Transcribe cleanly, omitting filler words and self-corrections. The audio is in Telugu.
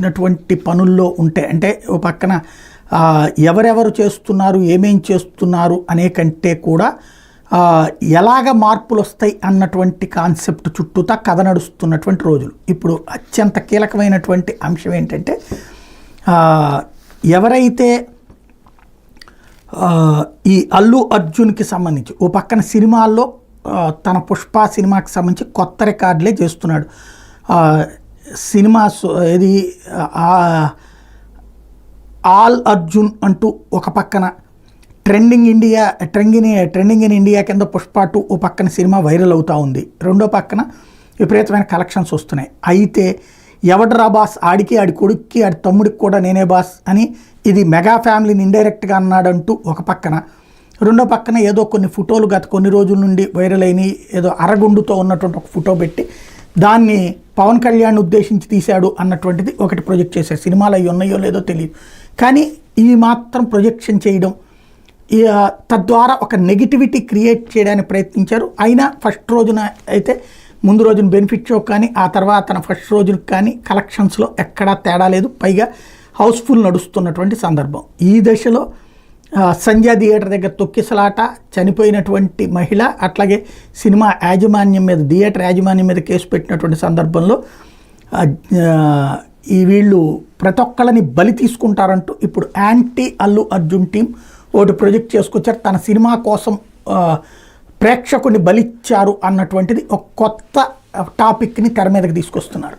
ఉన్నటువంటి పనుల్లో ఉంటే అంటే ఓ పక్కన ఎవరెవరు చేస్తున్నారు ఏమేం చేస్తున్నారు అనే కంటే కూడా ఎలాగ మార్పులు వస్తాయి అన్నటువంటి కాన్సెప్ట్ చుట్టూతా కథ నడుస్తున్నటువంటి రోజులు. ఇప్పుడు అత్యంత కీలకమైనటువంటి అంశం ఏంటంటే ఎవరైతే ఈ అల్లు అర్జున్కి సంబంధించి ఓ పక్కన సినిమాల్లో తన పుష్ప సినిమాకి సంబంధించి కొత్త రికార్డులే చేస్తున్నాడు. సినిమా ఇది ఆల్ అర్జున్ అంటూ ఒక పక్కన ట్రెండింగ్ ఇన్ ఇండియా కింద పుష్ప 2 ఓ పక్కన సినిమా వైరల్ అవుతూ ఉంది, రెండో పక్కన విపరీతమైన కలెక్షన్స్ వస్తున్నాయి. అయితే ఎవడ్రా బాస్, ఆడికి ఆడి కొడుక్కి ఆడి తమ్ముడికి కూడా నేనే బాస్ అని ఇది మెగా ఫ్యామిలీని ఇండైరెక్ట్గా అన్నాడంటూ ఒక పక్కన, రెండో పక్కన ఏదో కొన్ని ఫోటోలు గత కొన్ని రోజుల నుండి వైరల్ అయినాయి, ఏదో అరగుండుతో ఉన్నటువంటి ఒక ఫోటో పెట్టి దాన్ని పవన్ కళ్యాణ్ ఉద్దేశించి తీశాడు అన్నటువంటిది ఒకటి ప్రొజెక్ట్ చేశారు. సినిమాలు అవి ఉన్నాయో లేదో తెలియదు, కానీ ఇవి మాత్రం ప్రొజెక్షన్ చేయడం తద్వారా ఒక నెగిటివిటీ క్రియేట్ చేయడానికి ప్రయత్నించారు. అయినా ఫస్ట్ రోజున అయితే ముందు రోజున బెనిఫిట్ షో కానీ ఆ తర్వాత ఫస్ట్ రోజున కానీ కలెక్షన్స్లో ఎక్కడా తేడా లేదు, పైగా హౌస్ఫుల్ నడుస్తున్నటువంటి సందర్భం. ఈ దశలో సంధ్యా థియేటర్ దగ్గర తొక్కిసలాట, చనిపోయినటువంటి మహిళ, అట్లాగే సినిమా యాజమాన్యం మీద థియేటర్ యాజమాన్యం మీద కేసు పెట్టినటువంటి సందర్భంలో ఈ వీళ్ళు ప్రతి ఒక్కళ్ళని బలి తీసుకుంటారంటూ ఇప్పుడు యాంటీ అల్లు అర్జున్ టీం ఒకటి ప్రొజెక్ట్ చేసుకొచ్చారు. తన సినిమా కోసం ప్రేక్షకుని బలిచ్చారు అన్నటువంటిది ఒక కొత్త టాపిక్ని తెర మీదకి తీసుకొస్తున్నారు.